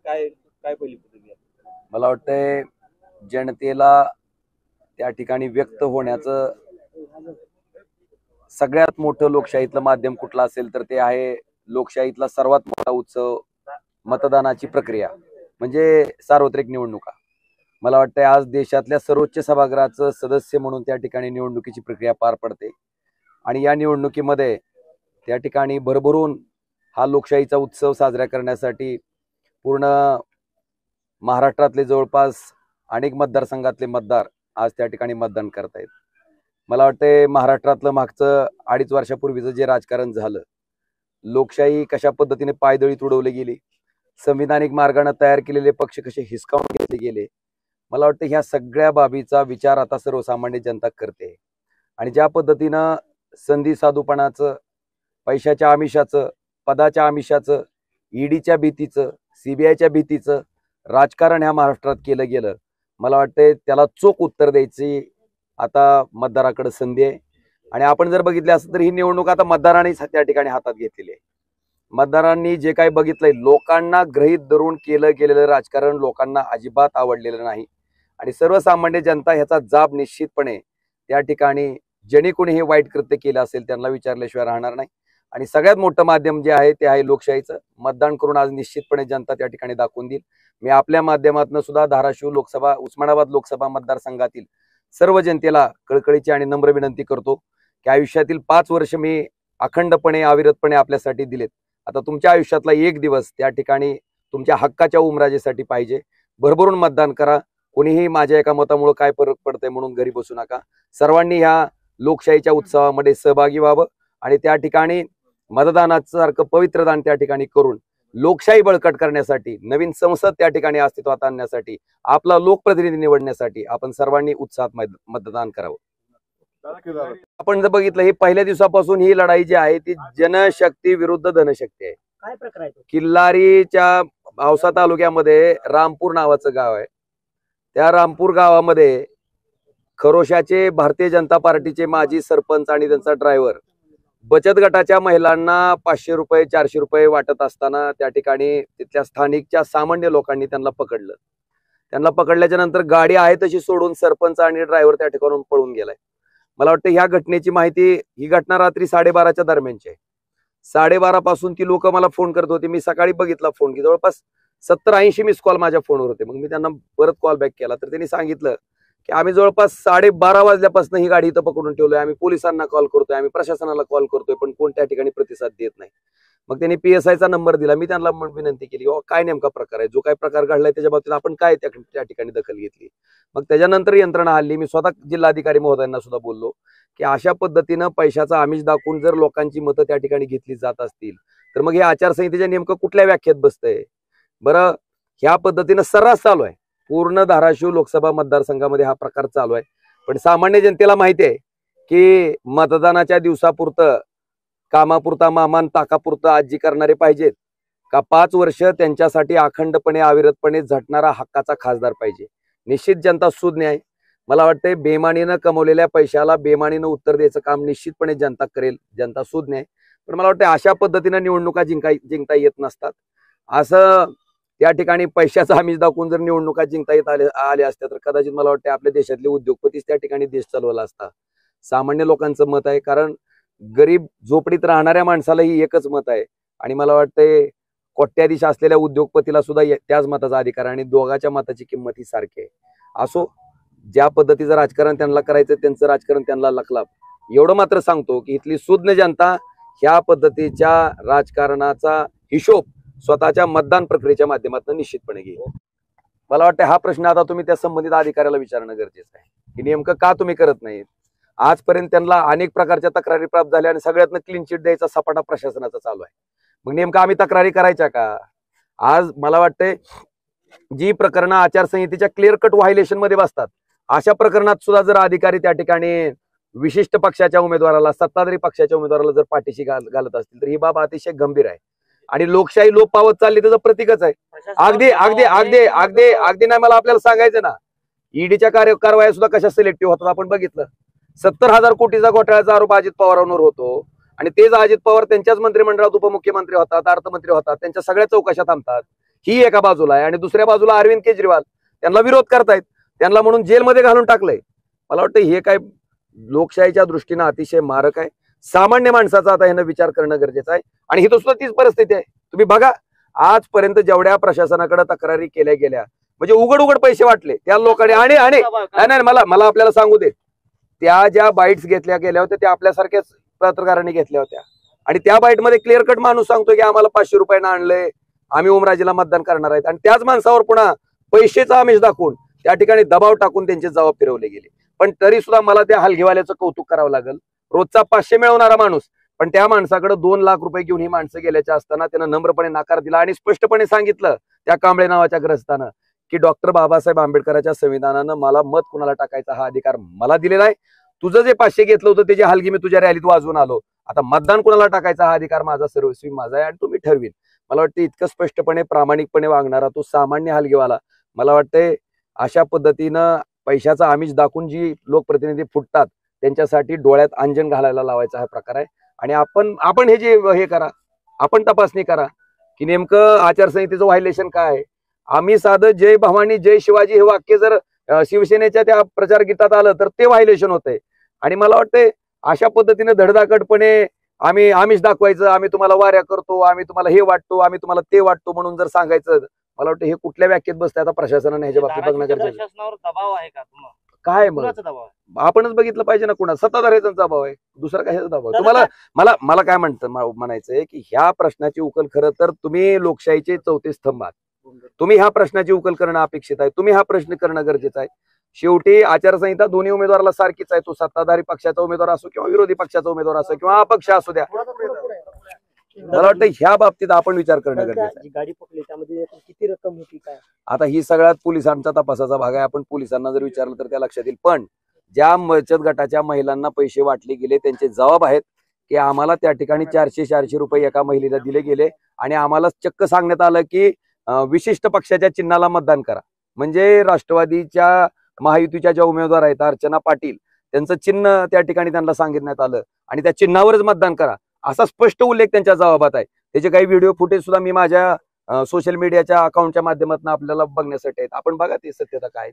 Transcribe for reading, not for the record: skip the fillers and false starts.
काय काय पहिली पद्धती आहे? मला वाटतंय जनतेला त्या ठिकाणी व्यक्त होण्याचं सगळ्यात मोठं लोकशाहीतलं माध्यम कुठलं असेल तर ते आहे लोकशाहीतला सर्वात मोठा उत्सव मतदानाची प्रक्रिया म्हणजे सार्वत्रिक निवडणुका. मला वाटतंय आज देशातल्या सर्वोच्च सभागृहाचं सदस्य म्हणून त्या ठिकाणी निवडणुकीची प्रक्रिया पार पडते आणि या निवडणुकीमध्ये त्या ठिकाणी भरभरून हा लोकशाहीचा उत्सव साजरा करण्यासाठी पूर्ण महाराष्ट्रातले जवळपास अनेक मतदारसंघातले मतदार आज त्या ठिकाणी मतदान करतायत. मला वाटतंय महाराष्ट्रातलं मागचं 2.5 वर्षापूर्वीचं जे राजकारण झालं, लोकशाही कशा पद्धतीने पायदळी तुडवली गेली, संविधानिक मार्गाने तयार केलेले पक्ष कसे हिसकावून घेतले गेले, मला वाटतं ह्या सगळ्या बाबीचा विचार आता सर्वसामान्य जनता करते. आणि ज्या पद्धतीनं संधी साधूपणाचं, पैशाच्या आमिषाचं, पदाच्या आमिषाचं, ईडीच्या भीतीचं, सीबीआयच्या भीतीचं राजकारण ह्या महाराष्ट्रात केलं गेलं, मला वाटतंय त्याला चोख उत्तर द्यायची आता मतदाराकडे संधी आहे. आणि आपण जर बघितले असं तर ही निवडणूक आता मतदारांनी त्या ठिकाणी हातात घेतलेली आहे. मतदारांनी जे काही बघितलंय, लोकांना गृहीत धरून केलं गेलेलं राजकारण लोकांना अजिबात आवडलेलं नाही आणि सर्वसामान्य जनता ह्याचा जाब निश्चितपणे त्या ठिकाणी ज्यांनी कोणी हे वाईट कृत्य केलं असेल त्यांना विचारल्याशिवाय राहणार नाही. आणि सगळ्यात मोठं माध्यम जे आहे ते आहे लोकशाहीचं. मतदान करून आज निश्चितपणे जनता त्या ठिकाणी दाखवून देईल. मी आपल्या माध्यमातून सुद्धा धाराशिव लोकसभा, उस्मानाबाद लोकसभा मतदारसंघातील सर्व जनतेला कळकळीची आणि नम्र विनंती करतो की आयुष्यातील 5 वर्ष मी अखंडपणे अविरतपणे आपल्यासाठी दिलेत. आता तुमच्या आयुष्यातला एक दिवस त्या ठिकाणी तुमच्या हक्काच्या उमराजेसाठी पाहिजे. भरभरून मतदान करा. कोणीही माझ्या एका मतामुळे काय फरक पडतंय म्हणून घरी बसू नका. सर्वांनी ह्या लोकशाहीच्या उत्सवामध्ये सहभागी व्हावं आणि त्या ठिकाणी मतदानाचं सारखं पवित्र दान त्या ठिकाणी करून लोकशाही बळकट करण्यासाठी, नवीन संसद त्या ठिकाणी अस्तित्वात आणण्यासाठी, आपला लोकप्रतिनिधी निवडण्यासाठी आपण सर्वांनी उत्साहात मतदान करावं. आपण जर बघितलं, ही पहिल्या दिवसापासून ही लढाई जी आहे ती जनशक्ती विरुद्ध धनशक्ती आहे. काय प्रकार आहे? किल्लारीच्या औसा तालुक्यामध्ये रामपूर नावाचं गाव आहे. त्या रामपूर गावामध्ये खरोशाचे भारतीय जनता पार्टीचे माजी सरपंच आणि त्यांचा ड्रायव्हर बचत गटाच्या महिलांना 500 रुपये 400 रुपये वाटत असताना त्या ठिकाणी तिथल्या स्थानिकच्या सामान्य लोकांनी त्यांना पकडलं. त्यांना पकडल्याच्या नंतर गाडी आहे तशी सोडून सरपंच आणि ड्रायव्हर त्या ठिकाणून पळून गेलाय. मला वाटतं ह्या घटनेची माहिती, ही घटना रात्री 12:30च्या दरम्यानची आहे. 12:30 पासून ती लोक मला फोन करत होते. मी सकाळी बघितला फोन की जवळपास 70-80 मिस कॉल माझ्या फोनवर होते. मग मी त्यांना परत कॉल बॅक केला तर त्यांनी सांगितलं की आम्ही जवळपास 12:30 वाजल्यापासून ही गाडी इथं पकडून ठेवलोय. आम्ही पोलिसांना कॉल करतोय, आम्ही प्रशासनाला कॉल करतोय, पण कोण त्या ठिकाणी प्रतिसाद देत नाही. मग त्यांनी PSIचा नंबर दिला. मी त्यांना विनंती केली काय नेमका प्रकार आहे, जो काय प्रकार घडलाय त्याच्या बाबतीत आपण काय त्या ठिकाणी दखल घेतली. मग त्याच्यानंतर यंत्रणा हल्ली. मी स्वतः जिल्हाधिकारी महोदयांना सुद्धा बोललो की अशा पद्धतीनं पैशाचा आमिष दाखवून जर लोकांची मतं त्या ठिकाणी घेतली जात असतील तर मग हे आचारसंहितेच्या नेमकं कुठल्या व्याख्येत बसतंय बरं. ह्या पद्धतीनं सर्रास चालू आहे. पूर्ण धाराशिव लोकसभा मतदारसंघामध्ये हा प्रकार चालू आहे. पण सामान्य जनतेला माहिती आहे की मतदानाच्या दिवसापुरतं, कामापुरता मामान ताकापुरतं आजी करणारे पाहिजेत का 5 वर्ष त्यांच्यासाठी अखंडपणे अविरतपणे झटणारा हक्काचा खासदार पाहिजे. निश्चित जनता सुज्ञ आहे. मला वाटतंय बेमानीनं कमवलेल्या पैशाला बेमानीनं उत्तर द्यायचं काम निश्चितपणे जनता करेल. जनता सुज्ञ आहे. पण मला वाटतं अशा पद्धतीनं निवडणुका जिंकता येत नसतात. असं त्या ठिकाणी पैशाचा आमिष दाखवून जर निवडणुका जिंकता येत आल्या असत्या तर कदाचित मला वाटतं आपल्या देशातले उद्योगपतीच त्या ठिकाणी देश चालवला असता. सामान्य लोकांचं मत आहे, कारण गरीब झोपडीत राहणाऱ्या माणसालाही एकच मत आहे आणि मला वाटतंय कोट्याधीश असलेल्या उद्योगपतीला सुद्धा त्याच मताचा अधिकार आहे आणि दोघांच्या मताची किंमत ही सारखी आहे. असो, ज्या पद्धतीचं राजकारण त्यांना करायचं त्यांचं राजकारण त्यांना लखलाप. एवढं मात्र सांगतो की इथली सुज्ञ जनता ह्या पद्धतीच्या राजकारणाचा हिशोब स्वतःच्या मतदान प्रक्रियेच्या माध्यमातून निश्चितपणे घेईल. मला वाटतं हा प्रश्न आता तुम्ही त्या संबंधित अधिकाऱ्याला विचारणं गरजेचं आहे की नेमकं का तुम्ही करत नाहीत. आजपर्यंत त्यांना अनेक प्रकारच्या तक्रारी प्राप्त झाल्या आणि सगळ्यातनं क्लीन चिट द्यायचा सपाटा प्रशासनाचा चालू आहे. मग नेमकं आम्ही तक्रारी करायच्या का? आज मला वाटतंय जी प्रकरणं आचारसंहितेच्या क्लिअर कट व्हायलेशन मध्ये बसतात अशा प्रकरणात सुद्धा जर अधिकारी त्या ठिकाणी विशिष्ट पक्षाच्या उमेदवाराला, सत्ताधारी पक्षाच्या उमेदवाराला जर पाठीशी घालत असतील तर ही बाब अतिशय गंभीर आहे आणि लोकशाही लोप पावत चालली त्याचं प्रतीकच आहे. अगदी अगदी अगदी अगदी अगदी नाही मला आपल्याला सांगायचं ना, ईडीच्या कारवाया सुद्धा कशा सिलेक्टिव्ह होतात आपण बघितलं. 70,000 कोटीचा घोटाळ्याचा आरोप अजित पवारांवर होतो आणि तेच अजित पवार त्यांच्याच मंत्रिमंडळात उपमुख्यमंत्री होतात, अर्थमंत्री होतात, त्यांच्या सगळ्या चौकशा थांबतात. ही एका बाजूला आहे आणि दुसऱ्या बाजूला अरविंद केजरीवाल त्यांना विरोध करतायत, त्यांना म्हणून जेलमध्ये घालून टाकलंय. मला वाटतं हे काय लोकशाहीच्या दृष्टीनं अतिशय मारक आहे. सामान्य माणसाचा आता ह्यानं विचार करणं गरजेचं आहे. आणि ही सुद्धा तीच परिस्थिती आहे. तुम्ही बघा, आजपर्यंत जेवढ्या प्रशासनाकडे तक्रारी केल्या गेल्या, म्हणजे उघड उघड पैसे वाटले त्या लोकांनी. आणि नाही, मला आपल्याला सांगू दे, त्या ज्या बाईट्स घेतल्या गेल्या होत्या त्या आपल्यासारख्याच पत्रकारांनी घेतल्या होत्या. आणि त्या बाईटमध्ये क्लिअर कट माणूस सांगतो की आम्हाला 500 रुपयानं आणलंय, आम्ही ओमराजेला मतदान करणार आहेत. आणि त्याच माणसावर पुन्हा पैशाचा आमिष दाखवून त्या ठिकाणी दबाव टाकून त्यांचे जबाब फिरवले गेले. पण तरी सुद्धा मला त्या हलगीवाल्याचं कौतुक करावं लागेल. रोजचा 500 मिळवणारा माणूस, पण त्या माणसाकडे 2 लाख रुपये घेऊन ही माणसं गेल्याच्या असताना त्यानं नम्रपणे नकार दिला आणि स्पष्टपणे सांगितलं त्या कांबळे नावाच्या ग्रस्तानं की डॉक्टर बाबासाहेब आंबेडकरांच्या संविधानानं मला मत कुणाला टाकायचा हा अधिकार मला दिलेला आहे. तुझं जे 500 घेतलं होतं त्याची हलगी मी तुझ्या रॅलीत वाजवून आलो. आता मतदान कुणाला टाकायचा हा अधिकार माझा सर्वस्वी माझा आहे आणि तुम्ही ठरवीन. मला वाटतं इतकं स्पष्टपणे प्रामाणिकपणे वागणारा तो सामान्य हलगीवाला, मला वाटतंय अशा पद्धतीनं पैशाचा आमिष दाखवून जी लोकप्रतिनिधी फुटतात त्यांच्यासाठी डोळ्यात अंजन घालायला लावायचा हा प्रकार आहे. आणि आपण हे जे हे करा, आपण तपासणी करा की नेमकं आचारसंहितेचं व्हायलेशन काय आहे. आम्ही साधं जय भवानी जय शिवाजी हे वाक्य जर शिवसेनेच्या त्या प्रचार गीतात आलं तर ते व्हायलेशन होतंय. आणि मला वाटतंय अशा पद्धतीने धडधाकटपणे आम्ही आमिष दाखवायचं, आम्ही तुम्हाला वाऱ्या करतो, आम्ही तुम्हाला हे वाटतो, आम्ही तुम्हाला ते वाटतो म्हणून जर सांगायचं, मला वाटतं हे कुठल्या व्याख्येत बसतंय आता प्रशासनाने ह्याच्या बाबतीत बघणं गरजेचं. प्रशासनावर दबाव आहे का तुम्हाला? काय मग कुणाचा दबाव आहे? आपणच बघितलं पाहिजे ना, कुणा सत्ताधाऱ्याचा दबाव आहे, दुसरा कशाचा दबाव आहे तुम्हाला? मला काय म्हणायचंय की ह्या प्रश्नाची उकल खरं तर तुम्ही लोकशाहीचे 34 स्तंभ आहात. तुम्ही ह्या प्रश्नाची उकल करणं अपेक्षित आहे. तुम्ही हा प्रश्न करणं गरजेचं आहे. शेवटी आचारसंहिता दोन्ही उमेदवाराला सारखीच आहे. तो सत्ताधारी पक्षाचा उमेदवार असो किंवा विरोधी पक्षाचा उमेदवार असो किंवा अपक्ष असू द्या. मला वाटतं ह्या बाबतीत आपण विचार करणं गरजेचं आहे. गाडी पकडली त्यामध्ये किती रक्कम होती काय? आता ही सगळ्यात पोलिसांचा तपासाचा भाग आहे. आपण पोलिसांना जर विचारलं तर त्या लक्षात येईल. पण ज्या बचत गटाच्या महिलांना पैसे वाटले गेले त्यांचे जबाब आहेत की आम्हाला त्या ठिकाणी 400 रुपये एका महिलेला दिले गेले आणि आम्हाला चक्क सांगण्यात आलं की विशिष्ट पक्षाच्या चिन्हाला मतदान करा. म्हणजे राष्ट्रवादीच्या महायुतीच्या ज्या उमेदवार आहेत अर्चना पाटील, त्यांचं चिन्ह त्या ठिकाणी त्यांना सांगितण्यात आलं आणि त्या चिन्हावरच मतदान करा असा स्पष्ट उल्लेख त्यांच्या जबाबात आहे. त्याचे काही व्हिडिओ फुटेज सुद्धा मी माझ्या सोशल मीडियाच्या अकाउंटच्या माध्यमातून आपल्याला बघण्यासाठी आहेत. आपण बघा ते सत्यता काय.